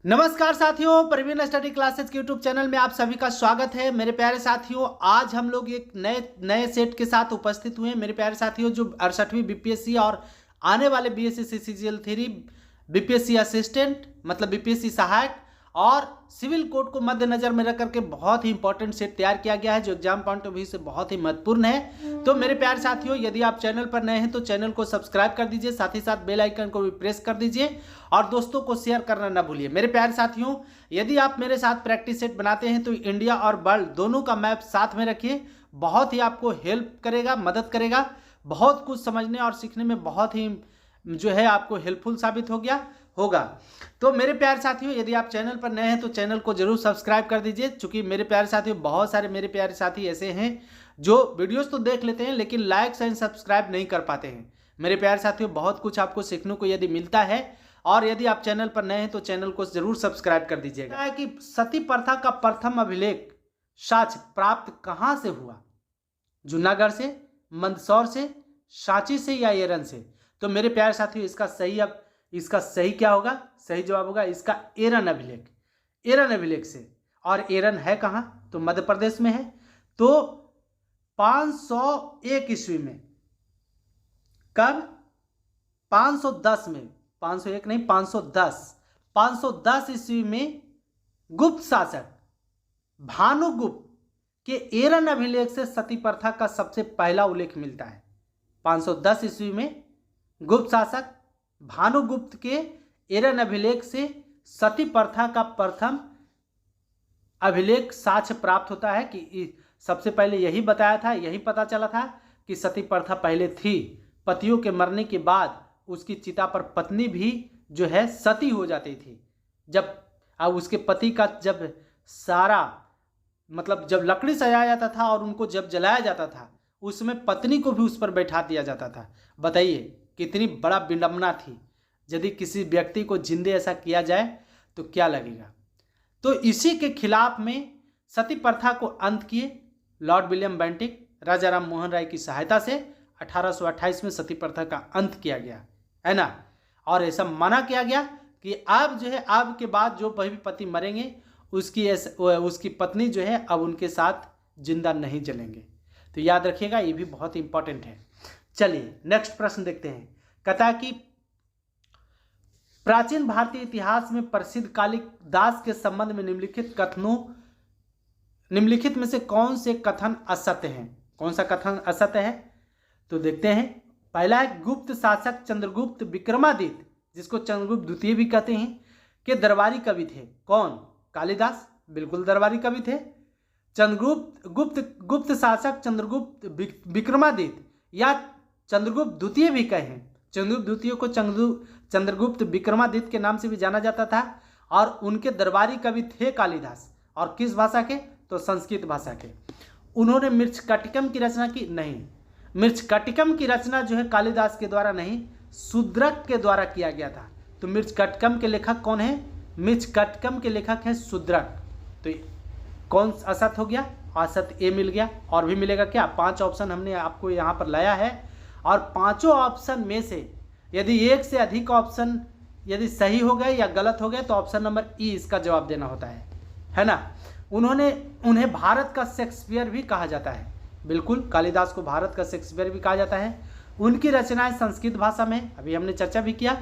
नमस्कार साथियों, Praveen study classes के यूट्यूब चैनल में आप सभी का स्वागत है। मेरे प्यारे साथियों, आज हम लोग एक नए सेट के साथ उपस्थित हुए हैं। मेरे प्यारे साथियों, जो 68वीं बीपीएससी और आने वाले बीएससी सीजीएल 3 बीपीएससी असिस्टेंट मतलब बीपीएससी सहायक और सिविल कोड को मद्देनजर में रख करके बहुत ही इंपॉर्टेंट सेट तैयार किया गया है, जो एग्जाम पॉइंट ऑफ व्यू से बहुत ही महत्वपूर्ण है। तो मेरे प्यारे साथियों, यदि आप चैनल पर नए हैं तो चैनल को सब्सक्राइब कर दीजिए, साथ ही साथ बेल आइकन को भी प्रेस कर दीजिए और दोस्तों को शेयर करना ना भूलिए। मेरे प्यारे साथियों, यदि आप मेरे साथ प्रैक्टिस सेट बनाते हैं तो इंडिया और वर्ल्ड दोनों का मैप साथ में रखिए, बहुत ही आपको हेल्प करेगा, मदद करेगा। बहुत कुछ समझने और सीखने में बहुत ही जो है आपको हेल्पफुल साबित होगा। तो मेरे प्यारे साथियों, यदि आप चैनल पर नए हैं तो चैनल को जरूर सब्सक्राइब कर दीजिए, क्योंकि मेरे प्यारे साथियों बहुत सारे मेरे प्यारे साथी ऐसे हैं जो वीडियोस तो देख लेते हैं लेकिन लाइक एंड सब्सक्राइब नहीं कर पाते हैं। मेरे प्यारे साथियों, बहुत कुछ आपको सीखने को यदि मिलता है और यदि आप चैनल पर नए हैं तो चैनल को जरूर सब्सक्राइब कर दीजिएगा। है कि सती प्रथा का प्रथम अभिलेख साक्ष्य प्राप्त कहाँ से हुआ? जूनागढ़ से, मंदसौर से, सांची से या एरन से? तो मेरे प्यारे साथियों, इसका सही क्या होगा? सही जवाब होगा इसका एरन अभिलेख, एरन अभिलेख से। और एरन है कहाँ? तो मध्य प्रदेश में है। तो 501 ईस्वी में, कब? 510 में, 501 नहीं 510 ईस्वी में गुप्त शासक भानुगुप्त के एरन अभिलेख से सती प्रथा का सबसे पहला उल्लेख मिलता है। 510 ईस्वी में गुप्त शासक भानुगुप्त के एरन अभिलेख से सती प्रथा का प्रथम अभिलेख साक्ष्य प्राप्त होता है कि सबसे पहले यही बताया था, यही पता चला था कि सती प्रथा पहले थी। पतियों के मरने के बाद उसकी चिता पर पत्नी भी जो है सती हो जाती थी। जब अब उसके पति का जब सारा मतलब जब लकड़ी सजाया जाता था और उनको जब जलाया जाता था, उसमें पत्नी को भी उस पर बैठा दिया जाता था। बताइए कितनी बड़ा विडंबना थी। यदि किसी व्यक्ति को जिंदे ऐसा किया जाए तो क्या लगेगा। तो इसी के खिलाफ में सती प्रथा को अंत किए लॉर्ड विलियम बेंटिक, राजा राम मोहन राय की सहायता से 1828 में सती प्रथा का अंत किया गया, है ना। और ऐसा मना किया गया कि अब जो है, अब के बाद जो भी पति मरेंगे उसकी पत्नी जो है अब उनके साथ जिंदा नहीं जलेंगे। तो याद रखिएगा, ये भी बहुत इंपॉर्टेंट है। चलिए नेक्स्ट प्रश्न देखते हैं। कहता है कि प्राचीन भारतीय इतिहास में प्रसिद्ध कालिदास के संबंध में निम्नलिखित में से कौन से कथन असत्य हैं? कौन सा कथन असत्य है? तो देखते हैं। पहला है, गुप्त शासक चंद्रगुप्त विक्रमादित्य, जिसको चंद्रगुप्त द्वितीय भी कहते हैं, के दरबारी कवि थे। कौन? कालिदास, बिल्कुल दरबारी कवि थे। गुप्त शासक चंद्रगुप्त विक्रमादित्य या चंद्रगुप्त द्वितीय भी कहे। चंद्रगुप्त द्वितीय को चंद्रगुप्त विक्रमादित्य के नाम से भी जाना जाता था और उनके दरबारी कवि थे कालिदास। और किस भाषा के? तो संस्कृत भाषा के। उन्होंने मृच्छकटिकम की रचना की? नहीं, मृच्छकटिकम की रचना जो है कालिदास के द्वारा नहीं, शूद्रक के द्वारा किया गया था। तो मृच्छकटिकम के लेखक कौन है? मृच्छकटिकम के लेखक है शूद्रक। तो कौन असत हो गया? असत ए मिल गया। और भी मिलेगा क्या? 5 ऑप्शन हमने आपको यहाँ पर लाया है और पांचों ऑप्शन में से यदि एक से अधिक ऑप्शन यदि सही हो गए या गलत हो गए तो ऑप्शन नंबर ई इसका जवाब देना होता है ना। उन्हें भारत का शेक्सपियर भी कहा जाता है। बिल्कुल, कालिदास को भारत का शेक्सपियर भी कहा जाता है। उनकी रचनाएं संस्कृत भाषा में, अभी हमने चर्चा भी किया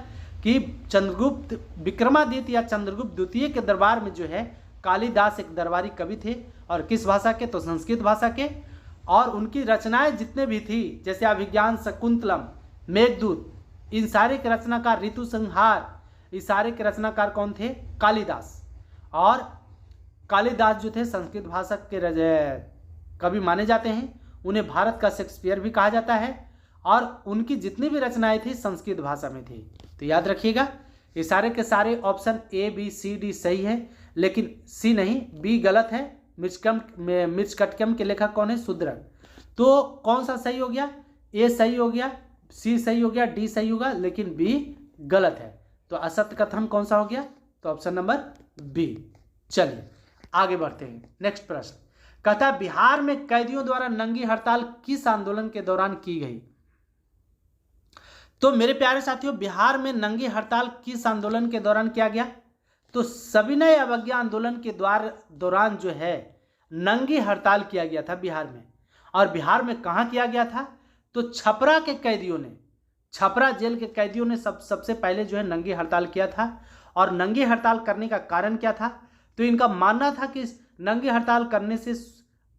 कि चंद्रगुप्त विक्रमादित्य या चंद्रगुप्त द्वितीय के दरबार में जो है कालिदास एक दरबारी कवि थे। और किस भाषा के? तो संस्कृत भाषा के। और उनकी रचनाएं जितने भी थी, जैसे अभिज्ञान, शकुंतलम, मेघदूत, इन सारे के रचनाकार, ऋतु संहार, इस सारे के रचनाकार कौन थे? कालिदास। और कालिदास जो थे संस्कृत भाषा के कवि माने जाते हैं। उन्हें भारत का शेक्सपियर भी कहा जाता है और उनकी जितनी भी रचनाएं थी संस्कृत भाषा में थी। तो याद रखिएगा, ये सारे के सारे option A B C D सही है, लेकिन सी नहीं, बी गलत है। मृच्छकटिकम के लेखक कौन है? शूद्रक। तो कौन सा सही हो गया? ए सही हो गया, सी सही हो गया, डी सही होगा, लेकिन बी गलत है। तो असत्य कथन कौन सा हो गया? तो ऑप्शन नंबर बी। चलिए आगे बढ़ते हैं। नेक्स्ट प्रश्न कहता है, बिहार में कैदियों द्वारा नंगी हड़ताल किस आंदोलन के दौरान की गई? तो मेरे प्यारे साथियों, बिहार में नंगी हड़ताल किस आंदोलन के दौरान किया गया? तो सविनय अवज्ञा आंदोलन के दौरान जो है नंगी हड़ताल किया गया था बिहार में। और बिहार में कहाँ किया गया था? तो छपरा के कैदियों ने, छपरा जेल के कैदियों ने सबसे पहले जो है नंगी हड़ताल किया था। और नंगी हड़ताल करने का कारण क्या था? तो इनका मानना था कि नंगी हड़ताल करने से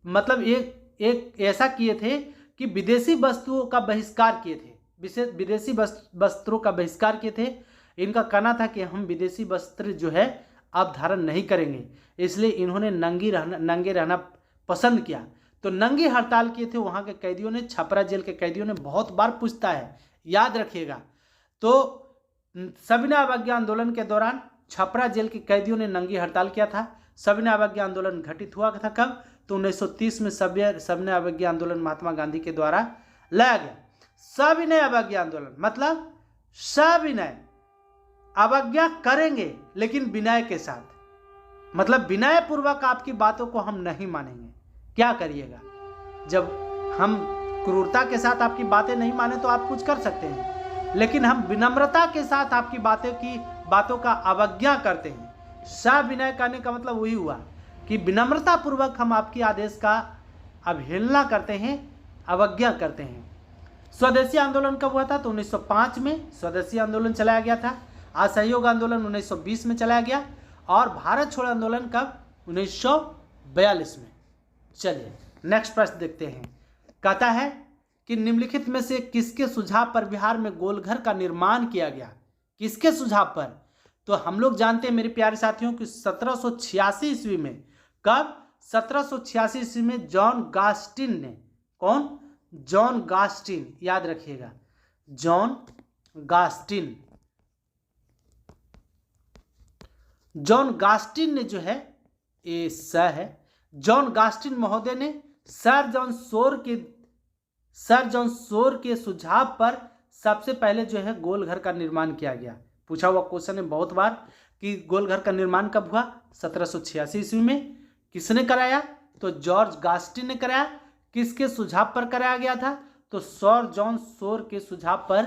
मतलब एक ऐसा किए थे कि विदेशी वस्तुओं का बहिष्कार किए थे, विदेशी वस्त्रों का बहिष्कार किए थे। इनका कहना था कि हम विदेशी वस्त्र जो है अब धारण नहीं करेंगे, इसलिए इन्होंने नंगे रहना पसंद किया। तो नंगी हड़ताल किए थे वहाँ के कैदियों ने, छपरा जेल के कैदियों ने। बहुत बार पूछता है, याद रखिएगा। तो सविनय अवज्ञा आंदोलन के दौरान छपरा जेल के कैदियों ने नंगी हड़ताल किया था। सविनय अवज्ञा आंदोलन घटित हुआ था कब? तो 1930 में सविनय अवज्ञा आंदोलन महात्मा गांधी के द्वारा लाया गया। सविनय अवज्ञा आंदोलन मतलब सविनय, अवज्ञा करेंगे लेकिन विनय के साथ, मतलब विनय पूर्वक आपकी बातों को हम नहीं मानेंगे। क्या करिएगा? जब हम क्रूरता के साथ आपकी बातें नहीं माने तो आप कुछ कर सकते हैं, लेकिन हम विनम्रता के साथ आपकी बातों का अवज्ञा करते हैं। सविनय करने का मतलब वही हुआ कि विनम्रता पूर्वक हम आपके आदेश का अवहेलना करते हैं, अवज्ञा करते हैं। स्वदेशी आंदोलन कब हुआ था? तो 1905 में स्वदेशी आंदोलन चलाया गया था। असहयोग आंदोलन 1920 में चलाया गया। और भारत छोड़ो आंदोलन कब? 1942 में। चलिए नेक्स्ट प्रश्न देखते हैं। कहता है कि निम्नलिखित में से किसके सुझाव पर बिहार में गोलघर का निर्माण किया गया? किसके सुझाव पर? तो हम लोग जानते हैं मेरे प्यारे साथियों कि 1786 ईस्वी में, कब? 1786 ईस्वी में जॉन गास्टिन ने, कौन? जॉन गास्टिन, याद रखिएगा, जॉन गास्टिन। जॉन गास्टिन ने जो है, ये स है, जॉन गास्टिन महोदय ने सर जॉन सोर के सुझाव पर सबसे पहले जो है गोलघर का निर्माण किया गया। पूछा हुआ क्वेश्चन है बहुत बार कि गोलघर का निर्माण कब हुआ? 1786 ईस्वी में। किसने कराया? तो जॉर्ज गास्टिन ने कराया। किसके सुझाव पर कराया गया था? तो सर जॉन सोर के सुझाव पर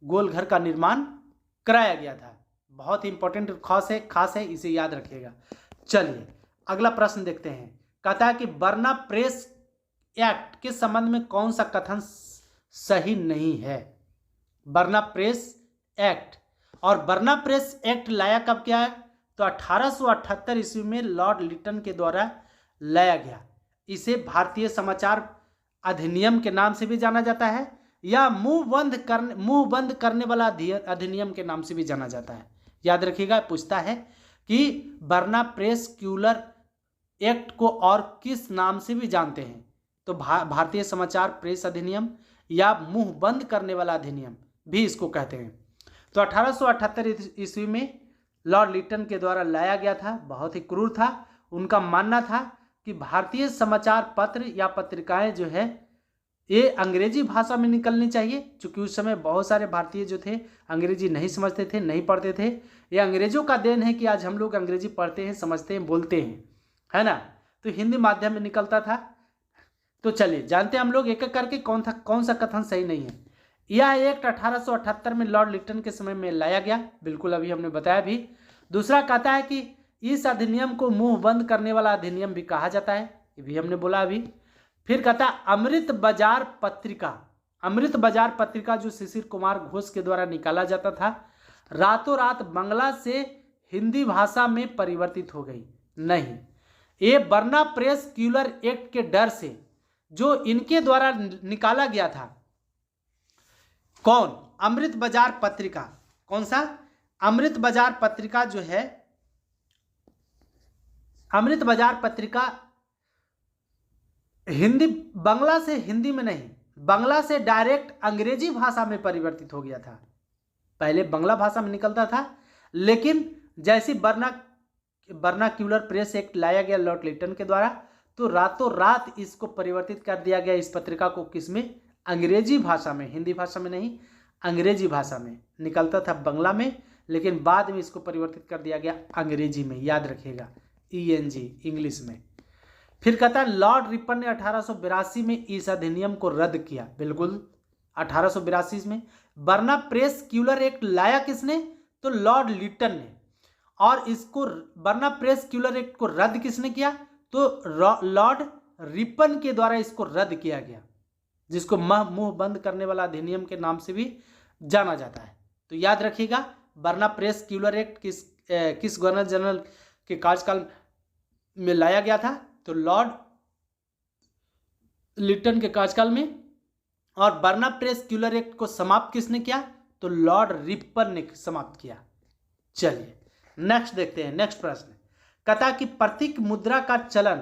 गोलघर का निर्माण कराया गया था। बहुत ही इंपॉर्टेंट खास है, इसे याद रखिएगा। चलिए अगला प्रश्न देखते हैं। कहता है कि बर्ना प्रेस एक्ट के संबंध में कौन सा कथन सही नहीं है? बर्ना प्रेस एक्ट, और बर्ना प्रेस एक्ट लाया कब क्या है? तो 1878 ईस्वी में लॉर्ड लिटन के द्वारा लाया गया। इसे भारतीय समाचार अधिनियम के नाम से भी जाना जाता है, या मुंह बंद करने वाला अधिनियम के नाम से भी जाना जाता है। याद रखिएगा, पूछता है कि बर्ना प्रेस क्यूलर एक्ट को और किस नाम से भी जानते हैं? तो भारतीय समाचार प्रेस अधिनियम या मुंह बंद करने वाला अधिनियम भी इसको कहते हैं। तो 1878 ईस्वी में लॉर्ड लिटन के द्वारा लाया गया था। बहुत ही क्रूर था। उनका मानना था कि भारतीय समाचार पत्र या पत्रिकाएं जो है ये अंग्रेजी भाषा में निकलनी चाहिए, क्योंकि उस समय बहुत सारे भारतीय जो थे अंग्रेजी नहीं समझते थे, नहीं पढ़ते थे। ये अंग्रेजों का देन है कि आज हम लोग अंग्रेजी पढ़ते हैं, समझते हैं, बोलते हैं, है ना। तो हिंदी माध्यम में निकलता था। तो चलिए जानते हैं हम लोग एक एक करके कौन सा कथन सही नहीं है। यह एक्ट 1878 में लॉर्ड लिटन के समय में लाया गया, बिल्कुल अभी हमने बताया भी। दूसरा कहता है कि इस अधिनियम को मुंह बंद करने वाला अधिनियम भी कहा जाता है, ये भी हमने बोला अभी। फिर कहता है अमृत बाजार पत्रिका जो शिशिर कुमार घोष के द्वारा निकाला जाता था, रातों रात बांग्ला से हिंदी भाषा में परिवर्तित हो गई। नहीं, ये बर्ना प्रेस क्यूलर एक्ट के डर से जो इनके द्वारा निकाला गया था, कौन? अमृत बाजार पत्रिका। कौन सा? अमृत बाजार पत्रिका जो है, अमृत बाजार पत्रिका बांग्ला से हिंदी में नहीं, बांग्ला से डायरेक्ट अंग्रेजी भाषा में परिवर्तित हो गया था। पहले बांग्ला भाषा में निकलता था, लेकिन जैसी बर्नाक्यूलर प्रेस एक्ट लाया गया लॉर्ड लिटन के द्वारा, तो रातों रात इसको परिवर्तित कर दिया गया, इस पत्रिका को। किसमें? अंग्रेजी भाषा में, हिंदी भाषा में नहीं, अंग्रेजी भाषा में। निकलता था बांग्ला में, लेकिन बाद में इसको परिवर्तित कर दिया गया अंग्रेजी में। याद रखिएगा, ENG, इंग्लिश में। फिर कहता है लॉर्ड रिपन ने 1882 में इस अधिनियम को रद्द किया। बिल्कुल 1882 में। बर्ना प्रेस क्यूलर एक्ट लाया किसने? तो लॉर्ड लिटन ने। और इसको बर्ना प्रेस क्यूलर एक्ट को रद्द किसने किया? तो लॉर्ड रिपन के द्वारा इसको रद्द किया गया, जिसको मुंह बंद करने वाला अधिनियम के नाम से भी जाना जाता है। तो याद रखिएगा, बर्ना प्रेस क्यूलर एक्ट किस गवर्नर जनरल के कार्यकाल में लाया गया था? तो लॉर्ड लिटन के कार्यकाल में। और बर्ना प्रेस क्यूलर एक्ट को समाप्त किसने किया? तो लॉर्ड रिपन ने समाप्त किया। चलिए नेक्स्ट देखते हैं। नेक्स्ट प्रश्न कहता कि प्रतीक मुद्रा का चलन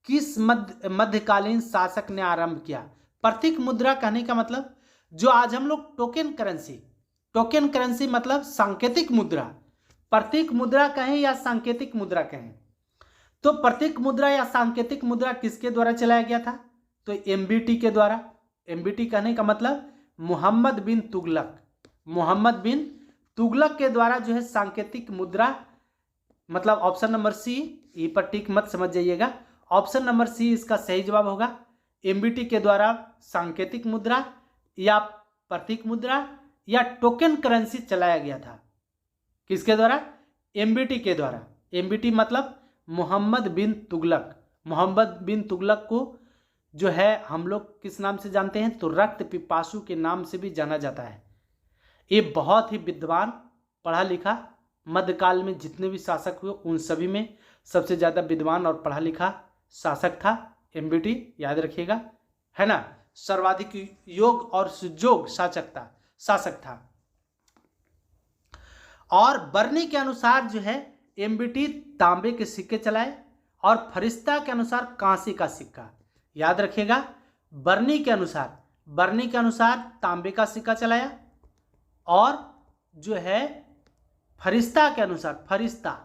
किस मध्यकालीन शासक ने आरंभ किया? प्रतीक मुद्रा कहने का मतलब जो आज हम लोग टोकन करेंसी मतलब सांकेतिक मुद्रा, प्रतीक मुद्रा कहें या सांकेतिक मुद्रा कहें, तो प्रतीक मुद्रा या सांकेतिक मुद्रा किसके द्वारा चलाया गया था? तो एमबीटी के द्वारा। एमबीटी कहने का मतलब मोहम्मद बिन तुगलक के द्वारा जो है सांकेतिक मुद्रा, मतलब ऑप्शन नंबर सी, ई पर टिक मत समझ जाइएगा, ऑप्शन नंबर सी इसका सही जवाब होगा। एमबीटी के द्वारा सांकेतिक मुद्रा या प्रतीक मुद्रा या टोकन करेंसी चलाया गया था। किसके द्वारा? एमबीटी के द्वारा। एमबीटी मतलब मोहम्मद बिन तुगलक को जो है हम लोग किस नाम से जानते हैं? तो रक्त पिपासु के नाम से भी जाना जाता है। ये बहुत ही विद्वान, पढ़ा लिखा, मध्यकाल में जितने भी शासक हुए उन सभी में सबसे ज़्यादा विद्वान और पढ़ा लिखा शासक था एमबीटी, याद रखिएगा, है ना। सर्वाधिक योग और सुजोग शासक था। और बर्नी के अनुसार जो है एमबीटी तांबे के सिक्के चलाए और फरिश्ता के अनुसार कांसे का सिक्का। याद रखिएगा, बर्नी के अनुसार तांबे का सिक्का चलाया और जो है फरिश्ता के अनुसार, फरिश्ता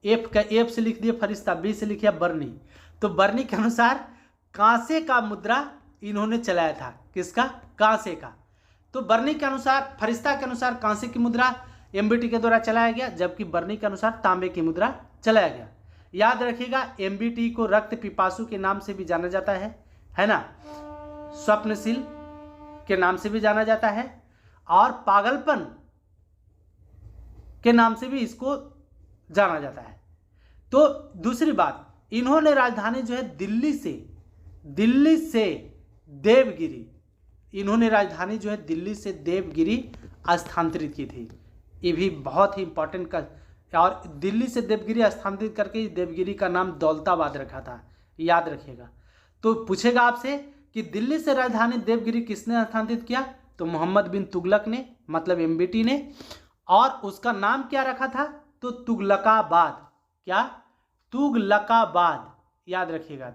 एफ से लिख दिया फरिश्ता, बी से लिखिया बर्नी, तो बर्नी के अनुसार कांसे का मुद्रा इन्होंने चलाया था। किसका? कांसे का। तो बर्नी के अनुसार, फरिश्ता के अनुसार कांसे की मुद्रा एमबीटी के द्वारा चलाया गया, जबकि बर्नी के अनुसार तांबे की मुद्रा चलाया गया। याद रखिएगा, एमबीटी को रक्त पिपासु के नाम से भी जाना जाता है ना, स्वप्नशील के नाम से भी जाना जाता है और पागलपन के नाम से भी इसको जाना जाता है। तो दूसरी बात, इन्होंने राजधानी जो है दिल्ली से देवगिरी स्थानांतरित की थी। ये भी बहुत ही इंपॉर्टेंट का, और दिल्ली से देवगिरी स्थानांतरित करके देवगिरी का नाम दौलताबाद रखा था, याद रखिएगा। तो पूछेगा आपसे कि दिल्ली से राजधानी देवगिरी किसने स्थानांतरित किया? तो मोहम्मद बिन तुगलक ने, मतलब एमबीटी ने, और उसका नाम क्या रखा था? तो तुगलकाबाद। क्या? तुगलकाबाद, याद रखिएगा,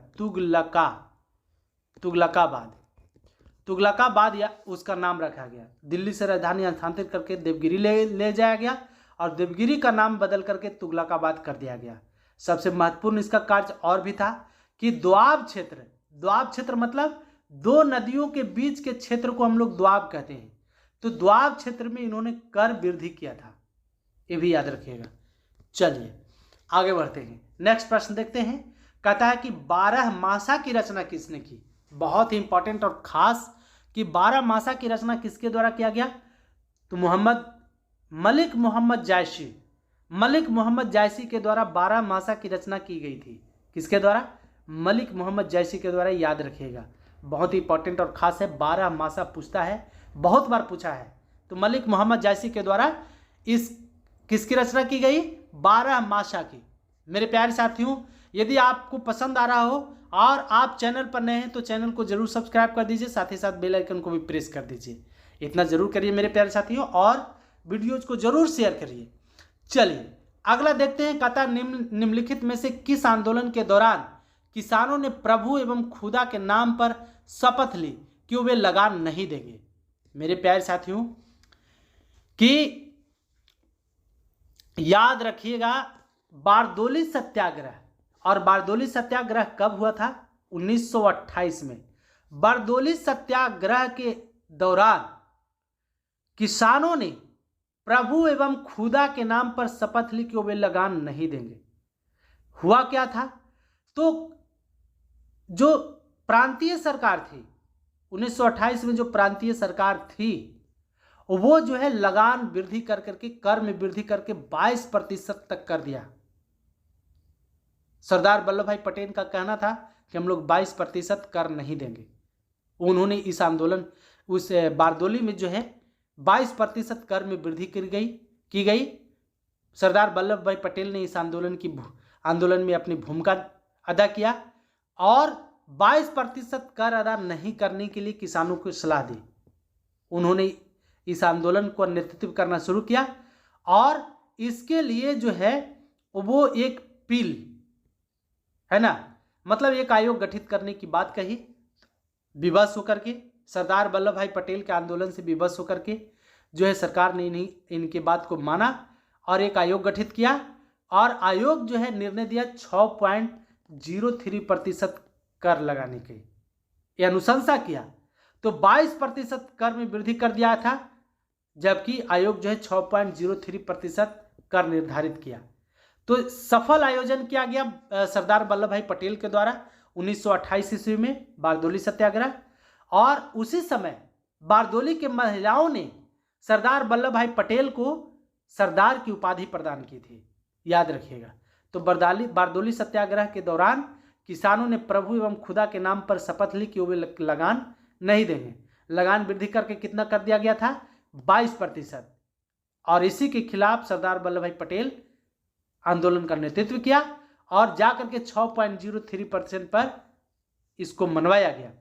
तुगलकाबाद या उसका नाम रखा गया। दिल्ली से राजधानी स्थानांतरित करके देवगिरी ले जाया गया और देवगिरी का नाम बदल करके तुगलकाबाद कर दिया गया। सबसे महत्वपूर्ण इसका कार्य और भी था कि द्वाब क्षेत्र मतलब दो नदियों के बीच के क्षेत्र को हम लोग द्वाब कहते हैं। तो द्वाब क्षेत्र में इन्होंने कर वृद्धि किया था, ये भी याद रखिएगा। चलिए आगे बढ़ते हैं, नेक्स्ट प्रश्न देखते हैं। कहता है कि 12 मासा की रचना किसने की? बहुत ही इंपॉर्टेंट और खास कि 12 मासा की रचना किसके द्वारा किया गया? तो मलिक मोहम्मद जायसी के द्वारा 12 मासा की रचना की गई थी। किसके द्वारा? मलिक मोहम्मद जायसी के द्वारा, याद रखिएगा, बहुत ही इंपॉर्टेंट और खास है। 12 मासा पूछता है, बहुत बार पूछा है। तो मलिक मोहम्मद जायसी के द्वारा इस किसकी रचना की गई? 12 मासा की। मेरे प्यारे साथियों, यदि आपको पसंद आ रहा हो और आप चैनल पर नए हैं तो चैनल को जरूर सब्सक्राइब कर दीजिए, साथ ही साथ बेल आइकन को भी प्रेस कर दीजिए। इतना जरूर करिए मेरे प्यारे साथियों, और वीडियोज को जरूर शेयर करिए। चलिए अगला देखते हैं। कहता निम्नलिखित में से किस आंदोलन के दौरान किसानों ने प्रभु एवं खुदा के नाम पर शपथ ली कि वे लगान नहीं देंगे? मेरे प्यारे साथियों कि याद रखिएगा, बारदोली सत्याग्रह। और बारदोली सत्याग्रह कब हुआ था? 1928 में। बारदोली सत्याग्रह के दौरान किसानों ने प्रभु एवं खुदा के नाम पर शपथ ली कि वे लगान नहीं देंगे। हुआ क्या था? तो जो प्रांतीय सरकार थी 1928 में, जो प्रांतीय सरकार थी वो जो है लगान वृद्धि कर करके, कर में वृद्धि करके 22% तक कर दिया। सरदार वल्लभ भाई पटेल का कहना था कि हम लोग 22% कर नहीं देंगे। उन्होंने इस आंदोलन, उस बारदोली में जो है 22% कर में वृद्धि की गई। सरदार वल्लभ भाई पटेल ने इस आंदोलन में अपनी भूमिका अदा किया और 22% कर अदा नहीं करने के लिए किसानों को सलाह दी। उन्होंने इस आंदोलन को नेतृत्व करना शुरू किया और इसके लिए जो है वो एक पील है ना, मतलब एक आयोग गठित करने की बात कही। विवश होकर के, सरदार वल्लभ भाई पटेल के आंदोलन से विवश होकर के जो है सरकार ने इनके बात को माना और एक आयोग गठित किया और आयोग जो है निर्णय दिया 6.03% कर लगाने की। यह अनुशंसा किया तो 22% कर में वृद्धि कर दिया था, जबकि आयोग जो है 6.03% कर निर्धारित किया। तो सफल आयोजन किया गया सरदार वल्लभ भाई पटेल के द्वारा 1928 ईस्वी में बारदोली सत्याग्रह। और उसी समय बारदोली के महिलाओं ने सरदार वल्लभ भाई पटेल को सरदार की उपाधि प्रदान की थी, याद रखिएगा। तो बारदोली सत्याग्रह के दौरान किसानों ने प्रभु एवं खुदा के नाम पर शपथ ली कि वे लगान नहीं देंगे। लगान वृद्धि करके कितना कर दिया गया था? 22%। और इसी के खिलाफ सरदार वल्लभ भाई पटेल आंदोलन का नेतृत्व किया और जाकर के 6.03% पर इसको मनवाया गया।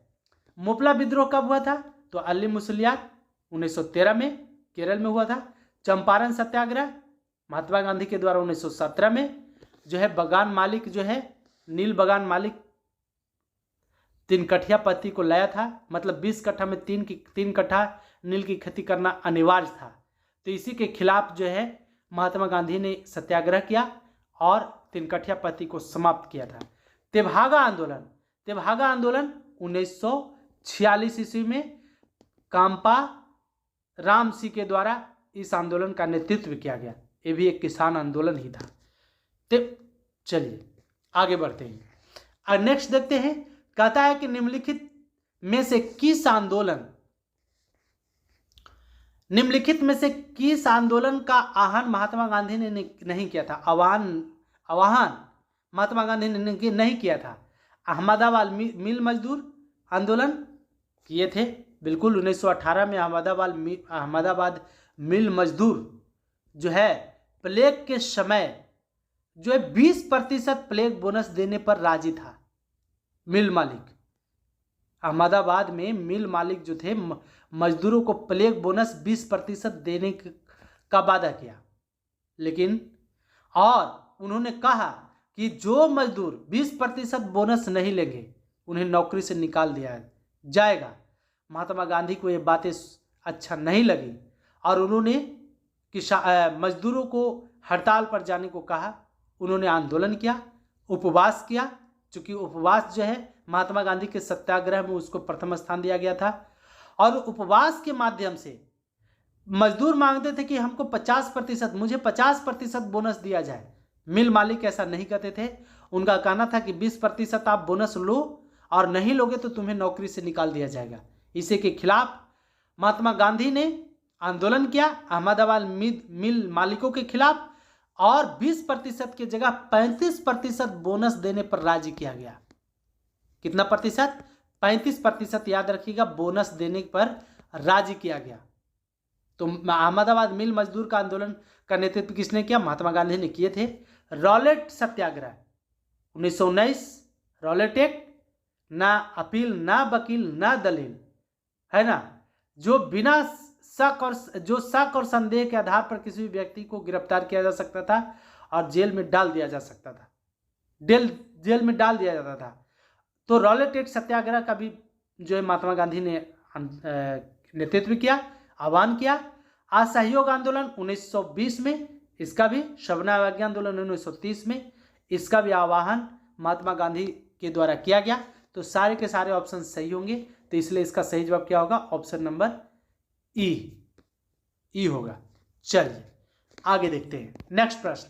मुपला विद्रोह कब हुआ था? तो अली मुसलियार 1913 में केरल में हुआ था। चंपारण सत्याग्रह महात्मा गांधी के द्वारा 1917 में जो है बगान मालिक जो है नील बगान मालिक 3 कठिया पत्ती को लाया था, मतलब 20 कट्ठा में 3 कट्ठा नील की खेती करना अनिवार्य था। तो इसी के खिलाफ जो है महात्मा गांधी ने सत्याग्रह किया और 3 कठिया पत्ती को समाप्त किया था। तेभागा आंदोलन 1946 ईस्वी में काम्पा राम सिंह के द्वारा इस आंदोलन का नेतृत्व किया गया। ये भी एक किसान आंदोलन ही था। तो चलिए आगे बढ़ते हैं और नेक्स्ट देखते हैं। कहता है कि निम्नलिखित में से किस आंदोलन का आह्वान महात्मा गांधी ने नहीं किया था? आह्वान महात्मा गांधी ने नहीं किया था। अहमदाबाद मिल मजदूर आंदोलन किए थे, बिल्कुल 1918 में अहमदाबाद मिल मजदूर जो है प्लेग के समय जो है 20% प्लेग बोनस देने पर राजी था। मिल मालिक अहमदाबाद में मिल मालिक जो थे मजदूरों को प्लेग बोनस 20% देने का वादा किया, लेकिन और उन्होंने कहा कि जो मजदूर 20% बोनस नहीं लेंगे उन्हें नौकरी से निकाल दिया जाएगा। महात्मा गांधी को ये बातें अच्छा नहीं लगी और उन्होंने मजदूरों को हड़ताल पर जाने को कहा। उन्होंने आंदोलन किया, उपवास किया, चूँकि उपवास जो है महात्मा गांधी के सत्याग्रह में उसको प्रथम स्थान दिया गया था। और उपवास के माध्यम से मजदूर मांगते थे कि हमको 50%, मुझे 50% बोनस दिया जाए। मिल मालिक ऐसा नहीं कहते थे, उनका कहना था कि 20% आप बोनस लो और नहीं लोगे तो तुम्हें नौकरी से निकाल दिया जाएगा। इसी के खिलाफ महात्मा गांधी ने आंदोलन किया अहमदाबाद मिल मालिकों के खिलाफ और 20% की जगह 35% बोनस देने पर राजी किया गया। कितना प्रतिशत? 35% याद रखिएगा, बोनस देने पर राजी किया गया। तो अहमदाबाद मिल मजदूर का आंदोलन का नेतृत्व किसने किया? महात्मा गांधी ने किए थे। रॉलेट सत्याग्रह 1919, रॉलेट एक्ट, ना अपील ना वकील ना दलील, है ना, जो बिना शक और संदेह के आधार पर किसी भी व्यक्ति को गिरफ्तार किया जा सकता था और जेल में डाल दिया जा सकता था, जेल में डाल दिया जाता था। तो रॉलेट एक्ट सत्याग्रह का भी जो है महात्मा गांधी ने नेतृत्व किया, आह्वान किया। असहयोग आंदोलन 1920 में, इसका भी शबना अवज्ञा आंदोलन 1930 में, इसका भी आह्वान महात्मा गांधी के द्वारा किया गया। तो सारे के सारे ऑप्शन सही होंगे, तो इसलिए इसका सही जवाब क्या होगा? ऑप्शन नंबर ई होगा। चलिए आगे देखते हैं नेक्स्ट प्रश्न।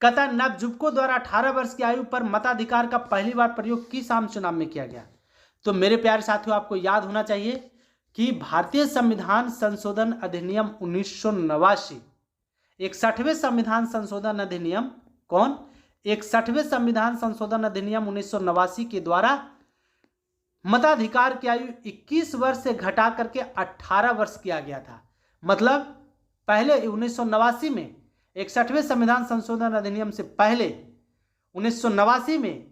कहता है नवजुवकों द्वारा 18 वर्ष की आयु पर मताधिकार का पहली बार प्रयोग किस आम चुनाव में किया गया? तो मेरे प्यारे साथियों, आपको याद होना चाहिए कि भारतीय संविधान संशोधन अधिनियम 1989, 61वें संविधान संशोधन अधिनियम कौन 61वें संविधान संशोधन अधिनियम 1989 के द्वारा मताधिकार की आयु 21 वर्ष से घटा करके 18 वर्ष किया गया था। मतलब पहले 1989 में 61वें संविधान संशोधन अधिनियम से पहले 1989 में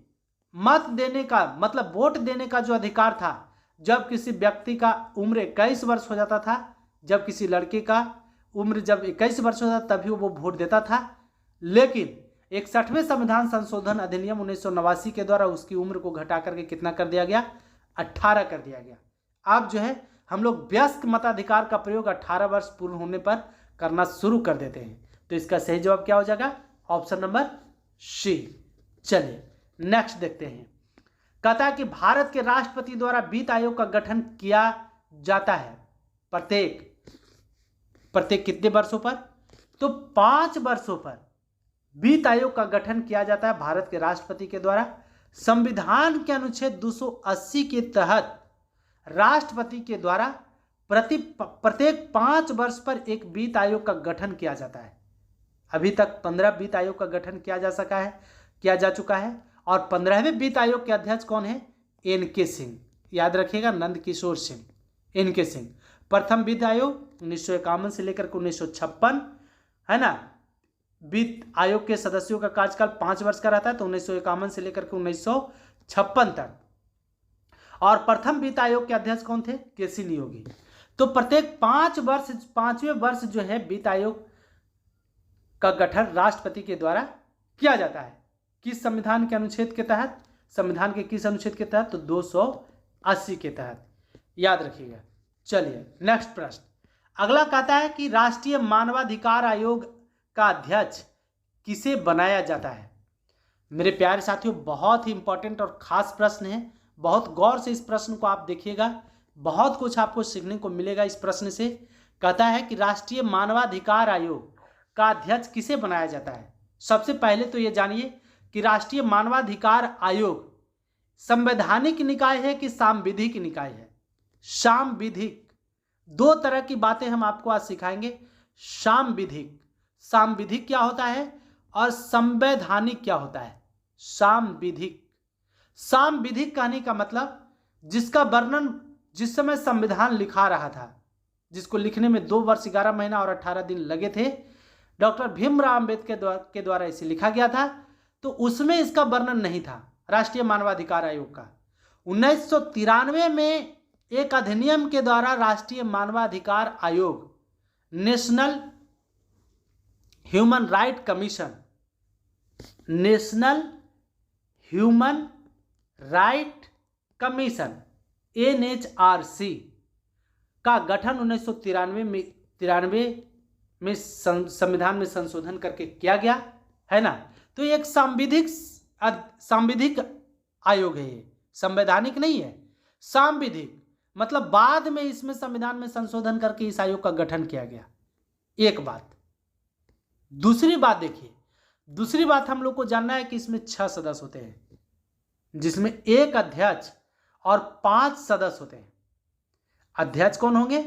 मत देने का मतलब वोट देने का जो अधिकार था, जब किसी व्यक्ति का उम्र 21 वर्ष हो जाता था, जब किसी लड़के का उम्र जब 21 वर्ष हो जाता तभी वो वोट देता था। लेकिन 61वें संविधान संशोधन अधिनियम 1989 के द्वारा उसकी उम्र को घटा करके कितना कर दिया गया, 18 कर दिया गया। अब जो है हम लोग वयस्क मताधिकार का प्रयोग 18 वर्ष पूर्ण होने पर करना शुरू कर देते हैं। तो इसका सही जवाब क्या हो जाएगा, ऑप्शन नंबर सी। चलिए नेक्स्ट देखते हैं। कहता है कि भारत के राष्ट्रपति द्वारा वित्त आयोग का गठन किया जाता है प्रत्येक कितने वर्षों पर, तो 5 वर्षों पर वित्त आयोग का गठन किया जाता है भारत के राष्ट्रपति के द्वारा। संविधान के अनुच्छेद 280 के तहत राष्ट्रपति के द्वारा प्रत्येक 5 वर्ष पर एक वित्त आयोग का गठन किया जाता है। अभी तक 15 वित्त आयोग का गठन किया जा चुका है और 15वें वित्त आयोग के अध्यक्ष कौन है, एन.के. सिंह। याद रखिएगा, नंद किशोर सिंह, एन.के. सिंह। प्रथम वित्त आयोग 1951 से लेकर के 1956 है ना। वित्त आयोग के सदस्यों का कार्यकाल 5 वर्ष का रहता है, तो 1951 से लेकर के 1956 तक। और प्रथम वित्त आयोग के अध्यक्ष कौन थे, के.सी. नियोगी। तो प्रत्येक 5वें वर्ष जो है वित्त आयोग का गठन राष्ट्रपति के द्वारा किया जाता है। किस संविधान के अनुच्छेद के तहत, संविधान के किस अनुच्छेद के तहत, तो 280 के तहत। याद रखिएगा। चलिए नेक्स्ट प्रश्न। अगला कहता है कि राष्ट्रीय मानवाधिकार आयोग का अध्यक्ष किसे बनाया जाता है। मेरे प्यारे साथियों, बहुत ही इंपॉर्टेंट और खास प्रश्न है। बहुत गौर से इस प्रश्न को आप देखिएगा, बहुत कुछ आपको सीखने को मिलेगा इस प्रश्न से। कहता है कि राष्ट्रीय मानवाधिकार आयोग का अध्यक्ष किसे बनाया जाता है। सबसे पहले तो ये जानिए कि राष्ट्रीय मानवाधिकार आयोग संवैधानिक निकाय है कि सांविधिक निकाय है। सांविधिक, 2 तरह की बातें हम आपको आज सिखाएंगे। सांविधिक क्या होता है और संवैधानिक क्या होता है। सांविधिक कहने का मतलब जिसका वर्णन जिस समय संविधान लिखा रहा था, जिसको लिखने में 2 वर्ष 11 महीना और 18 दिन लगे थे, डॉक्टर भीमराव अंबेडकर के द्वारा इसे लिखा गया था, तो उसमें इसका वर्णन नहीं था राष्ट्रीय मानवाधिकार आयोग का। 1993 में एक अधिनियम के द्वारा राष्ट्रीय मानवाधिकार आयोग, national human right commission, national human right commission NHRC का गठन 1993 में संविधान में संशोधन करके किया गया है ना। तो एक सांविधिक आयोग है, ये संवैधानिक नहीं है, सांविधिक। मतलब बाद में इसमें संविधान में संशोधन करके इस आयोग का गठन किया गया। एक बात। दूसरी बात देखिए, दूसरी बात हम लोग को जानना है कि इसमें 6 सदस्य होते हैं, जिसमें एक अध्यक्ष और 5 सदस्य होते हैं। अध्यक्ष कौन होंगे,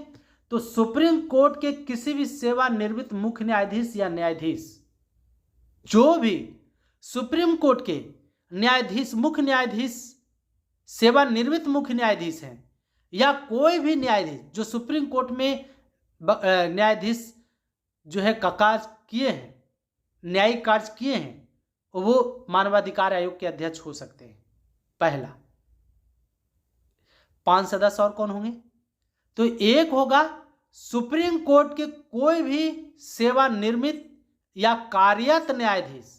तो सुप्रीम कोर्ट के किसी भी सेवानिवृत्त मुख्य न्यायाधीश या न्यायाधीश, जो भी सुप्रीम कोर्ट के न्यायाधीश, मुख्य न्यायाधीश, सेवानिवृत्त मुख्य न्यायाधीश हैं, या कोई भी न्यायाधीश जो सुप्रीम कोर्ट में न्यायाधीश जो है का कार्य किए हैं, न्यायिक कार्य किए हैं, वो मानवाधिकार आयोग के अध्यक्ष हो सकते हैं। पहला। 5 सदस्य और कौन होंगे, तो एक होगा सुप्रीम कोर्ट के कोई भी सेवानिवृत्त या कार्यरत न्यायाधीश।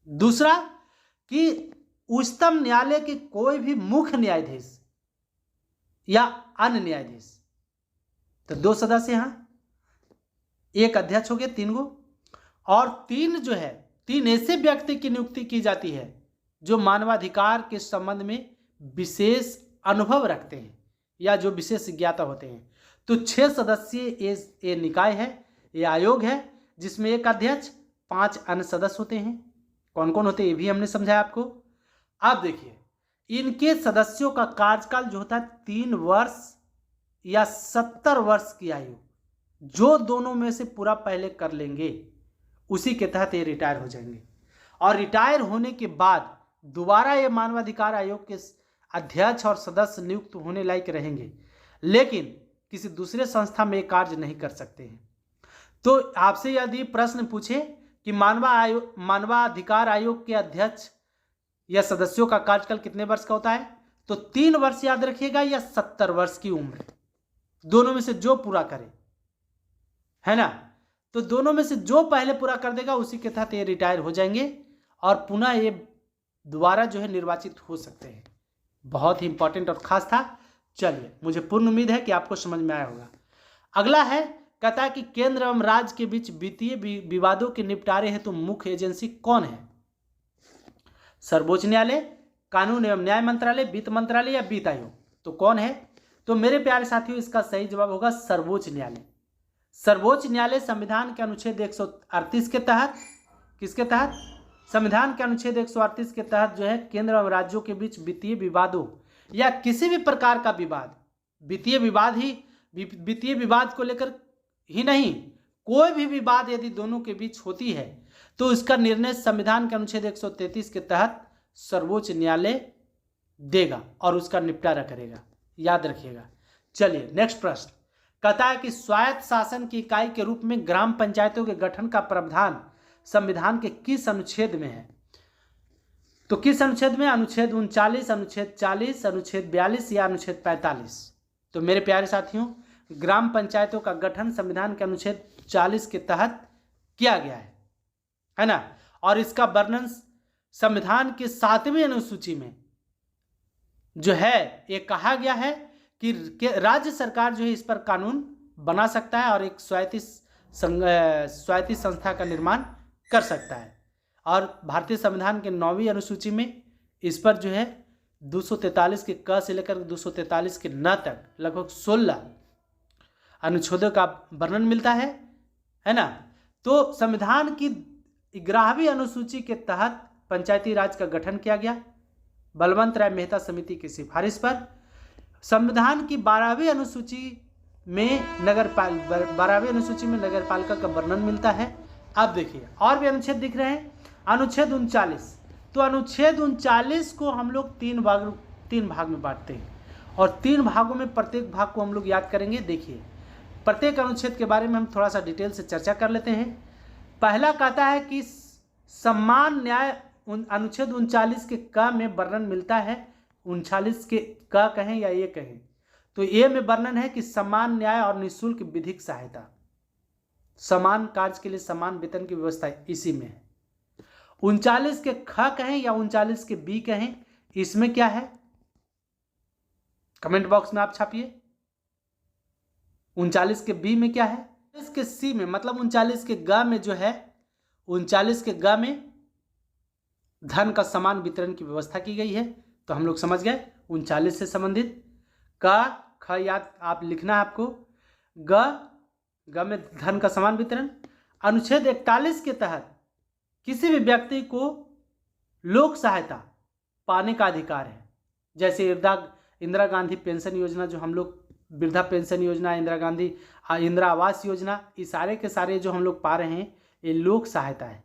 दूसरा कि उच्चतम न्यायालय के कोई भी मुख्य न्यायाधीश या अन्य न्यायाधीश। तो 2 सदस्य यहां, एक अध्यक्ष हो गए, 3 गो, और 3 जो है 3 ऐसे व्यक्ति की नियुक्ति की जाती है जो मानवाधिकार के संबंध में विशेष अनुभव रखते हैं या जो विशेष ज्ञाता होते हैं। तो 6 सदस्यीय ये निकाय है, ये आयोग है, जिसमें एक अध्यक्ष, 5 अन्य सदस्य होते हैं। कौन कौन होते हैं ये भी हमने समझाया आपको। अब देखिए, इनके सदस्यों का कार्यकाल जो होता है 3 वर्ष या 70 वर्ष की आयु, जो दोनों में से पूरा पहले कर लेंगे उसी के तहत ये रिटायर हो जाएंगे। और रिटायर होने के बाद दोबारा ये मानवाधिकार आयोग के अध्यक्ष और सदस्य नियुक्त होने लायक रहेंगे, लेकिन किसी दूसरे संस्था में कार्य नहीं कर सकते हैं। तो आपसे यदि प्रश्न पूछे कि मानवाधिकार आयोग के अध्यक्ष या सदस्यों का कार्यकाल कितने वर्ष का होता है, तो 3 वर्ष याद रखिएगा या 70 वर्ष की उम्र, दोनों में से जो पूरा करे, है ना। तो दोनों में से जो पहले पूरा कर देगा उसी के तहत ये रिटायर हो जाएंगे और पुनः ये दोबारा जो है निर्वाचित हो सकते हैं। बहुत ही इंपॉर्टेंट और खास था। चलिए, मुझे पूर्ण उम्मीद है कि आपको समझ में आया होगा। अगला है, कहता है कि केंद्र एवं राज्य के बीच वित्तीय विवादों के निपटारे हेतु मुख्य एजेंसी कौन है? सर्वोच्च न्यायालय, कानून एवं न्याय मंत्रालय, वित्त मंत्रालय या वित्त आयोग? तो कौन है? तो मेरे प्यारे साथियों, इसका सही जवाब होगा सर्वोच्च न्यायालय। सर्वोच्च न्यायालय संविधान के अनुच्छेद 138 के तहत, किसके तहत? संविधान के अनुच्छेद 138 के तहत जो है केंद्र एवं राज्यों के बीच वित्तीय विवादों या किसी भी प्रकार का विवाद, वित्तीय विवाद को लेकर ही नहीं, कोई भी विवाद यदि दोनों के बीच होती है तो इसका निर्णय संविधान के अनुच्छेद 133 के तहत सर्वोच्च न्यायालय देगा और उसका निपटारा करेगा, याद रखिएगा। चलिए नेक्स्ट प्रश्न, कहता है कि स्वायत्त शासन की इकाई के रूप में ग्राम पंचायतों के गठन का प्रावधान संविधान के किस अनुच्छेद में है? तो किस अनुच्छेद में? अनुच्छेद 39, अनुच्छेद 40, अनुच्छेद 42 या अनुच्छेद 45? तो मेरे प्यारे साथियों, ग्राम पंचायतों का गठन संविधान के अनुच्छेद 40 के तहत किया गया है ना। और इसका वर्णन संविधान के 7वीं अनुसूची में जो है ये कहा गया है कि राज्य सरकार जो है इस पर कानून बना सकता है और एक स्वायत्त संस्था का निर्माण कर सकता है। और भारतीय संविधान के 9वीं अनुसूची में इस पर जो है 243 के क से लेकर 243 के न तक लगभग 16 अनुच्छेदों का वर्णन मिलता है ना। तो संविधान की 11वीं अनुसूची के तहत पंचायती राज का गठन किया गया बलवंत राय मेहता समिति की सिफारिश पर। संविधान की 12वीं अनुसूची में नगरपालिका का वर्णन मिलता है। अब देखिए और भी अनुच्छेद दिख रहे हैं। अनुच्छेद 39, तो अनुच्छेद 39 को हम लोग तीन भाग में बांटते हैं और 3 भागों में प्रत्येक भाग को हम लोग याद करेंगे। देखिए प्रत्येक अनुच्छेद के बारे में हम थोड़ा सा डिटेल से चर्चा कर लेते हैं। पहला कहता है कि समान न्याय, अनुच्छेद 39 के क में वर्णन मिलता है। 39 के क कहें या ये कहें, तो ये में वर्णन है कि समान न्याय और निःशुल्क विधिक सहायता, समान कार्य के लिए समान वेतन की व्यवस्था इसी में है। 39 के ख कहें या 39 के बी कहें, इसमें क्या है? कमेंट बॉक्स में आप छापिए। 39 के बी में क्या है? इसके सी में, मतलब 39 के ग में जो है, 39 के ग में धन का समान वितरण की व्यवस्था की गई है। तो हम लोग समझ गए 39 से संबंधित। क ख याद आप लिखना है आपको। ग में धन का समान वितरण। अनुच्छेद 41 के तहत किसी भी व्यक्ति को लोक सहायता पाने का अधिकार है। जैसे इंदिरा गांधी पेंशन योजना, जो हम लोग वृद्धा पेंशन योजना, इंदिरा आवास योजना, ये सारे के सारे जो हम लोग पा रहे हैं ये लोक सहायता है।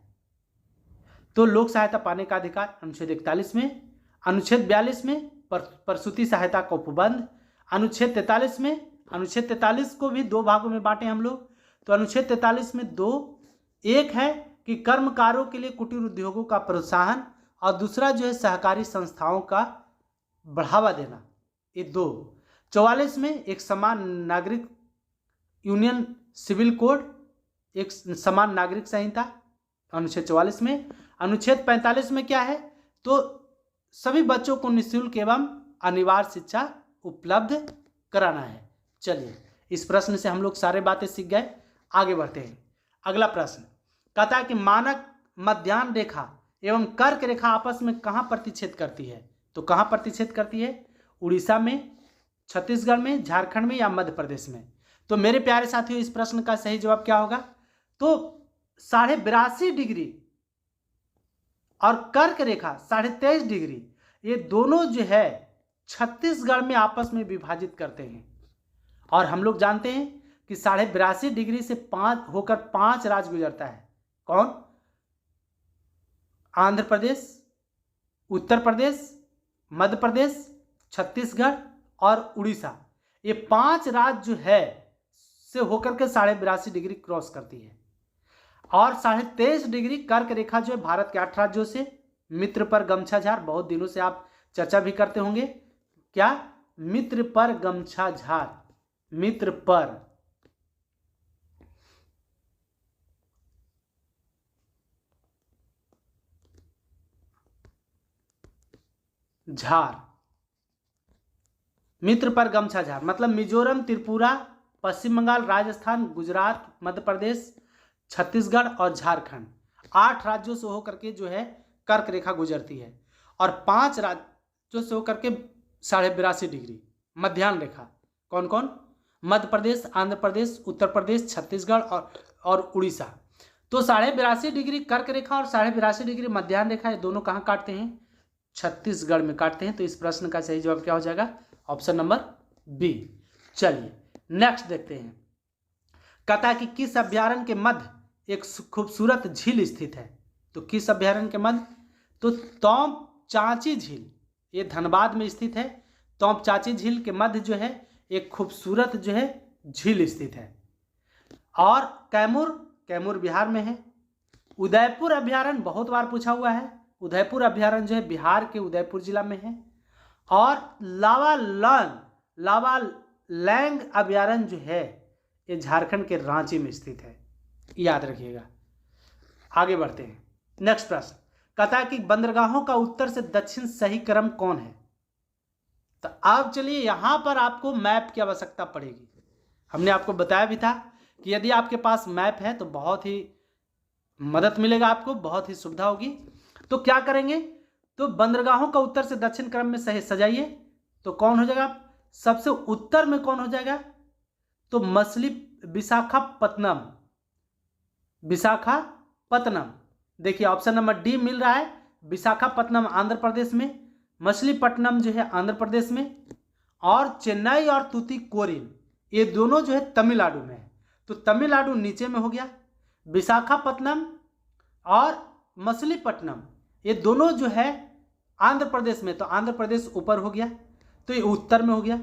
तो लोक सहायता पाने का अधिकार अनुच्छेद 41 में। अनुच्छेद 42 में प्रसूति सहायता का उपबंध। अनुच्छेद 43 में, अनुच्छेद 43 को भी 2 भागों में बांटे हम लोग। तो अनुच्छेद 43 में 2, एक है कि कर्मकारों के लिए कुटीर उद्योगों का प्रोत्साहन और दूसरा जो है सहकारी संस्थाओं का बढ़ावा देना, ये 2। 44 में एक समान नागरिक यूनियन सिविल कोड, एक समान नागरिक संहिता, अनुच्छेद 44 में। अनुच्छेद 45 में क्या है? तो सभी बच्चों को निःशुल्क एवं अनिवार्य शिक्षा उपलब्ध कराना है। चलिए इस प्रश्न से हम लोग सारे बातें सीख गए, आगे बढ़ते हैं। अगला प्रश्न कहता है कि मानक मध्याह्न रेखा एवं कर्क रेखा आपस में कहाँ प्रतिच्छेद करती है? तो कहाँ प्रतिच्छेद करती है? उड़ीसा में, छत्तीसगढ़ में, झारखंड में या मध्य प्रदेश में? तो मेरे प्यारे साथियों इस प्रश्न का सही जवाब क्या होगा? तो 82.5 डिग्री और कर्क रेखा 23.5 डिग्री, ये दोनों जो है छत्तीसगढ़ में आपस में विभाजित करते हैं और हम लोग जानते हैं कि 82.5 डिग्री से 5 होकर 5 राज्य गुजरता है। कौन? आंध्र प्रदेश, उत्तर प्रदेश, मध्य प्रदेश, छत्तीसगढ़ और उड़ीसा। ये 5 राज्य जो है से होकर के 82.5 डिग्री क्रॉस करती है। और 23.5 डिग्री कर्क रेखा जो है भारत के 8 राज्यों से। मित्र पर गमछा झार, बहुत दिनों से आप चर्चा भी करते होंगे। क्या? मित्र पर गमछा झार, मित्र पर झार, मित्र पर गमछा झार मतलब मिजोरम, त्रिपुरा, पश्चिम बंगाल, राजस्थान, गुजरात, मध्य प्रदेश, छत्तीसगढ़ और झारखंड। 8 राज्यों से होकर के जो है कर्क रेखा गुजरती है। और 5 राज्यों से होकर के 82.5 डिग्री मध्याह्न रेखा। कौन कौन? मध्य प्रदेश, आंध्र प्रदेश, उत्तर प्रदेश, छत्तीसगढ़ और उड़ीसा। तो 82.5 डिग्री कर्क रेखा और 82.5 डिग्री मध्याह्न रेखा, ये दोनों कहाँ काटते हैं? छत्तीसगढ़ में काटते हैं। तो इस प्रश्न का सही जवाब क्या हो जाएगा? Option number B. चलिए नेक्स्ट देखते हैं। कहता है कि किस अभ्यारण्य के मध्य एक खूबसूरत झील स्थित है? तो किस अभ्यारण्य के मध्य? तो तोम चांची झील, ये धनबाद में स्थित है। तोम चांची झील के मध्य जो है एक खूबसूरत जो है झील स्थित है। और कैमूर बिहार में है। उदयपुर अभ्यारण्य बहुत बार पूछा हुआ है। उदयपुर अभ्यारण्य जो है बिहार के उदयपुर जिला में है। और लावालैंग अभ्यारण्य जो है ये झारखंड के रांची में स्थित है, याद रखिएगा। आगे बढ़ते हैं। नेक्स्ट प्रश्न कहता है कि बंदरगाहों का उत्तर से दक्षिण सही क्रम कौन है? तो अब चलिए यहां पर आपको मैप की आवश्यकता पड़ेगी। हमने आपको बताया भी था कि यदि आपके पास मैप है तो बहुत ही मदद मिलेगा आपको, बहुत ही सुविधा होगी। तो क्या करेंगे? तो बंदरगाहों का उत्तर से दक्षिण क्रम में सही सजाइए। तो कौन हो जाएगा? सबसे उत्तर में कौन हो जाएगा? तो विशाखापत्तनम। विशाखापत्तनम, देखिए ऑप्शन नंबर डी मिल रहा है। विशाखापत्तनम आंध्र प्रदेश में, मछलीपट्टनम जो है आंध्र प्रदेश में, और चेन्नई और तूतीकोरिन ये दोनों जो है तमिलनाडु में है। तो तमिलनाडु नीचे में हो गया। विशाखापत्तनम और मछलीपट्टनम ये दोनों जो है आंध्र प्रदेश में, तो आंध्र प्रदेश ऊपर हो गया। तो ये उत्तर में हो गया।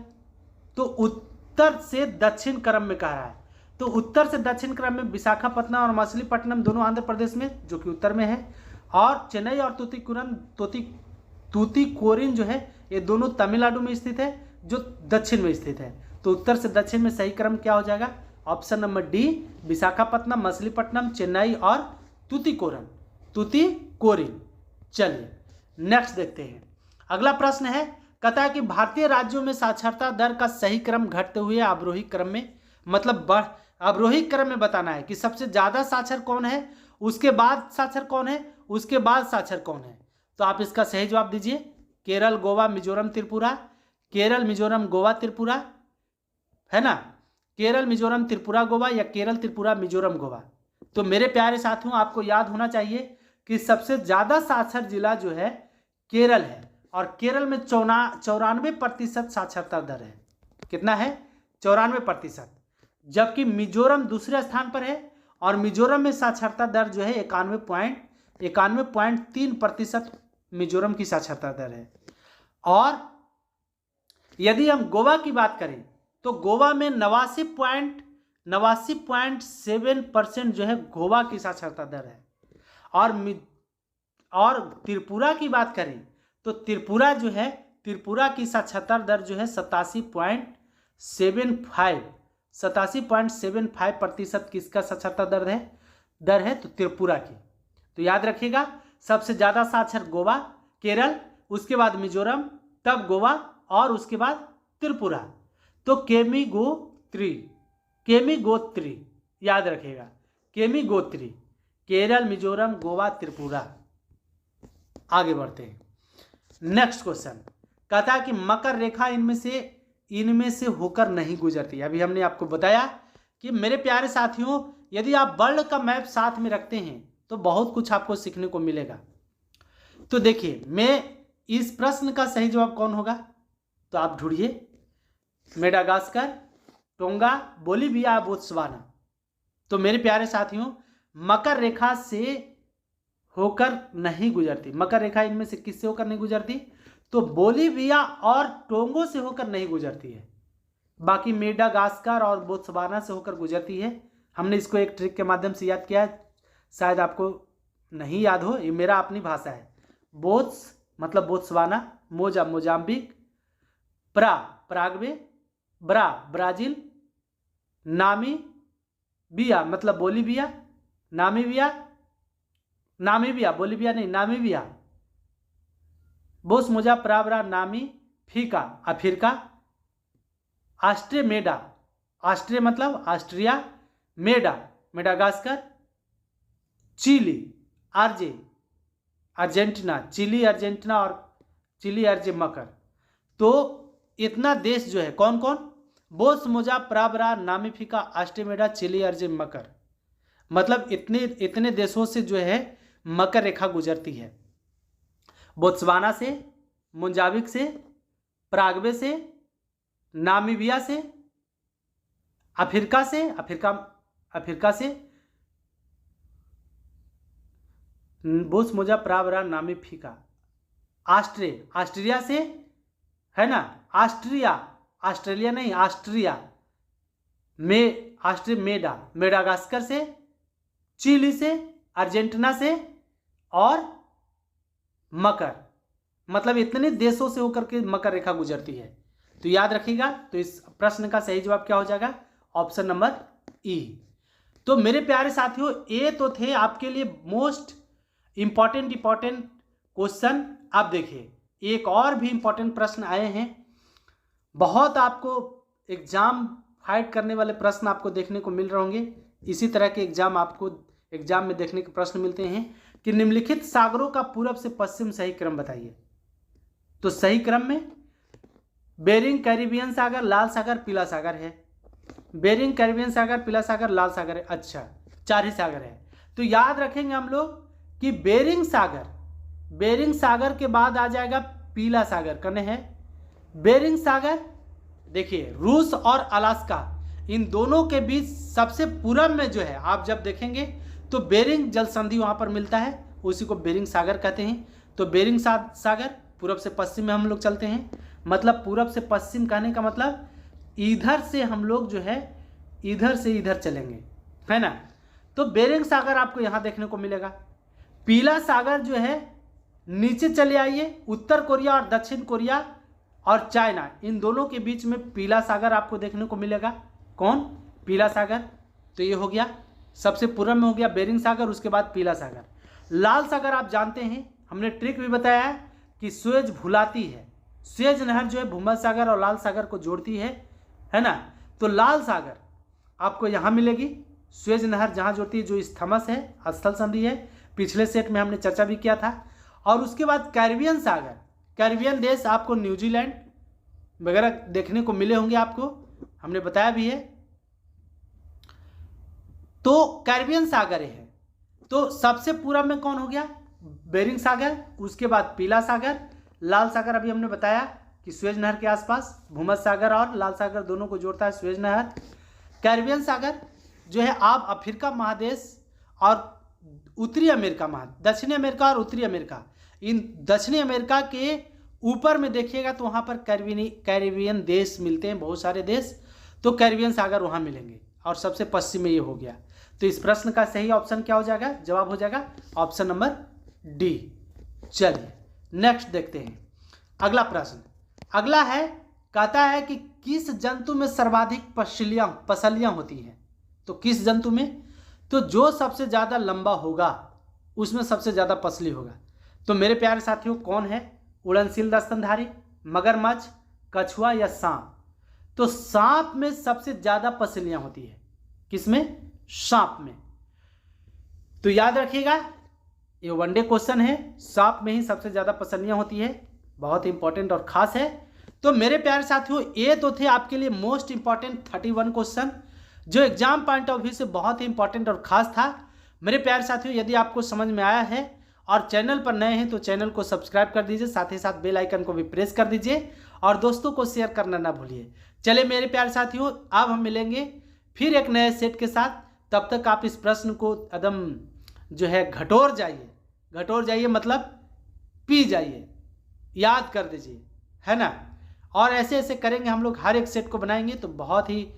तो उत्तर से दक्षिण क्रम में कह रहा है। तो उत्तर से दक्षिण क्रम में विशाखापत्तनम और मछलीपट्टनम दोनों आंध्र प्रदेश में जो कि उत्तर में है, और चेन्नई और तूतीकोरिन जो है ये दोनों तमिलनाडु में स्थित है जो दक्षिण में स्थित है। तो उत्तर से दक्षिण में सही क्रम क्या हो जाएगा? Option number D, Visakhapatnam, Machilipatnam, Chennai और तूतीकोरिन। चलिए नेक्स्ट देखते हैं। अगला प्रश्न है, कहता है कि भारतीय राज्यों में साक्षरता दर का सही क्रम घटते हुए अवरोही क्रम में, मतलब अवरोही क्रम में बताना है कि सबसे ज्यादा साक्षर कौन है, उसके बाद साक्षर कौन है, उसके बाद साक्षर कौन है। तो आप इसका सही जवाब दीजिए। केरल, गोवा, मिजोरम, त्रिपुरा। केरल, मिजोरम, गोवा, त्रिपुरा, है ना? केरल, मिजोरम, त्रिपुरा, गोवा, या केरल, त्रिपुरा, मिजोरम, गोवा। तो मेरे प्यारे साथियों आपको याद होना चाहिए कि सबसे ज्यादा साक्षर जिला जो है केरल है, और केरल में 94% साक्षरता दर है। कितना है? 94%। जबकि मिजोरम दूसरे स्थान पर है, और मिजोरम में साक्षरता दर जो है 91.3% मिजोरम की साक्षरता दर है। और यदि हम गोवा की बात करें तो गोवा में 89.7% जो है गोवा की साक्षरता दर है। और त्रिपुरा की बात करें तो त्रिपुरा जो है, त्रिपुरा की साक्षरता दर जो है 87.75% किसका साक्षरता दर है तो त्रिपुरा की। तो याद रखिएगा, सबसे ज्यादा साक्षर गोवा, केरल, उसके बाद मिजोरम, तब गोवा, और उसके बाद त्रिपुरा। तो केमी-गोत्री याद रखिएगा, केमी-गोत्री, केरल, मिजोरम, गोवा, त्रिपुरा। आगे बढ़ते हैं। नेक्स्ट क्वेश्चन कहता है कि मकर रेखा इनमें से होकर नहीं गुजरती। अभी हमने आपको बताया कि मेरे प्यारे साथियों, यदि आप वर्ल्ड का मैप साथ में रखते हैं तो बहुत कुछ आपको सीखने को मिलेगा। तो देखिए, मैं इस प्रश्न का सही जवाब कौन होगा, तो आप ढूंढिए। Madagascar, tonga, Bolivia, Botswana. तो मेरे प्यारे साथियों, मकर रेखा से होकर नहीं गुजरती, मकर रेखा इनमें से किससे होकर नहीं गुजरती? तो बोलीविया और टोंगो से होकर नहीं गुजरती है, बाकी मेडागास्कर और बोत्सवाना से होकर गुजरती है। हमने इसको एक ट्रिक के माध्यम से याद किया है, शायद आपको नहीं याद हो, ये मेरा अपनी भाषा है। बोत्स मतलब बोत्सवाना, मोजा मोजाम्बिक, प्रा पराग्वे, ब्रा ब्राजील, नामीबिया मतलब बोलीविया, नामीबिया बोलीविया नहीं, नामीबिया, बोस मोजा प्राब्रा नामी फीका अफ्रीका, आस्ट्रेमेडा, आस्ट्रे मतलब Austria, Madagascar, chilli Argentina, chilli Argentina और चिली अर्जे मकर। तो इतना देश जो है कौन कौन? बोस मोजा प्राबरा नामीफिका आस्ट्रेमेडा चिली अर्जे मकर, मतलब इतने देशों से जो है मकर रेखा गुजरती है। बोत्सवाना से, मोजाम्बिक से, पराग्वे से, नामीबिया से, अफ्रीका से बोस मोजा प्राबरा नामीफिका, ऑस्ट्रिया से है ना, ऑस्ट्रेलिया नहीं, ऑस्ट्रिया में मेडागास्कर से, चिली से, अर्जेंटीना से और मकर, मतलब इतने देशों से होकर के मकर रेखा गुजरती है। तो याद रखिएगा। तो इस प्रश्न का सही जवाब क्या हो जाएगा? ऑप्शन नंबर ई। तो मेरे प्यारे साथियों, ये तो थे आपके लिए मोस्ट इंपॉर्टेंट क्वेश्चन। आप देखिए एक और भी इंपॉर्टेंट प्रश्न आए हैं। बहुत आपको एग्जाम फाइट करने वाले प्रश्न आपको देखने को मिल रहे होंगे। इसी तरह के एग्जाम में देखने के प्रश्न मिलते हैं कि निम्नलिखित सागरों का पूर्व से पश्चिम सही क्रम बताइए। तो सही क्रम में बेरिंग, कैरिबियन सागर, लाल सागर, पीला सागर है। बेरिंग, कैरिबियन सागर, पीला सागर, लाल सागर है। अच्छा, 4 ही सागर है। तो याद रखेंगे हम लोग कि बेरिंग सागर के बाद आ जाएगा पीला सागर। कने है बेरिंग सागर। देखिए रूस और अलास्का इन दोनों के बीच सबसे पूर्व में जो है, आप जब देखेंगे तो बेरिंग जल संधि वहां पर मिलता है, उसी को बेरिंग सागर कहते हैं। तो बेरिंग सागर पूर्व से पश्चिम में हम लोग चलते हैं। मतलब पूर्व से पश्चिम कहने का मतलब इधर से हम लोग जो है इधर से इधर चलेंगे, है ना। तो बेरिंग सागर आपको यहां देखने को मिलेगा। पीला सागर जो है नीचे चले आइए, उत्तर कोरिया और दक्षिण कोरिया और चाइना, इन दोनों के बीच में पीला सागर आपको देखने को मिलेगा। कौन? पीला सागर। तो ये हो गया, सबसे पूर्व में हो गया बेरिंग सागर, उसके बाद पीला सागर। लाल सागर आप जानते हैं, हमने ट्रिक भी बताया है कि स्वेज भुलाती है। स्वेज नहर जो है भूमध्य सागर और लाल सागर को जोड़ती है ना। तो लाल सागर आपको यहाँ मिलेगी, स्वेज नहर जहाँ जोड़ती है, जो स्थमस है, स्थल संधि है, पिछले सेट में हमने चर्चा भी किया था। और उसके बाद कैरिबियन सागर, कैरिबियन देश आपको न्यूजीलैंड वगैरह देखने को मिले होंगे, आपको हमने बताया भी है। तो कैरिबियन सागर है। तो सबसे पूर्व में कौन हो गया? बेरिंग सागर, उसके बाद पीला सागर, लाल सागर अभी हमने बताया कि स्वेज नहर के आसपास भूमध्य सागर और लाल सागर दोनों को जोड़ता है स्वेज नहर। कैरिबियन सागर जो है आप अफ्रीका महादेश और उत्तरी अमेरिका दक्षिणी अमेरिका और उत्तरी अमेरिका, इन दक्षिणी अमेरिका के ऊपर में देखिएगा तो वहाँ पर कैरिबियन देश मिलते हैं, बहुत सारे देश। तो कैरिबियन सागर वहाँ मिलेंगे और सबसे पश्चिम में ये हो गया। तो इस प्रश्न का सही ऑप्शन क्या हो जाएगा? जवाब हो जाएगा ऑप्शन नंबर डी। चलिए नेक्स्ट देखते हैं अगला प्रश्न। अगला है, कहता है कि किस जंतु में सर्वाधिक पसलियां होती हैं? तो किस जंतु में? तो जो सबसे ज़्यादा लंबा होगा उसमें सबसे ज़्यादा पसली होगा। तो मेरे प्यारे साथियों कौन है? उड़नशील स्तनधारी, मगरमच्छ, कछुआ या सांप? तो सांप में सबसे ज़्यादा पसलियां होती है। किसमें? सांप में। तो याद रखिएगा ये वनडे क्वेश्चन है, सांप में ही सबसे ज़्यादा पसलियां होती है, बहुत इंपॉर्टेंट और खास है। तो मेरे प्यारे साथियों ये तो थे आपके लिए मोस्ट इंपॉर्टेंट 31 क्वेश्चन, जो एग्जाम पॉइंट ऑफ व्यू से बहुत ही इंपॉर्टेंट और खास था। मेरे प्यारे साथियों यदि आपको समझ में आया है और चैनल पर नए हैं तो चैनल को सब्सक्राइब कर दीजिए, साथ ही साथ बेल आइकन को भी प्रेस कर दीजिए और दोस्तों को शेयर करना ना भूलिए। चलिए मेरे प्यारे साथियों, अब हम मिलेंगे फिर एक नए सेट के साथ। तब तक आप इस प्रश्न को एकदम जो है घटोर जाइए, मतलब पी जाइए, याद कर दीजिए, है ना। और ऐसे ऐसे करेंगे हम लोग, हर एक सेट को बनाएंगे तो बहुत ही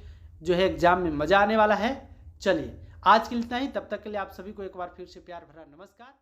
जो है एग्जाम में मज़ा आने वाला है। चलिए आज के लिए इतना ही, तब तक के लिए आप सभी को एक बार फिर से प्यार भरा नमस्कार।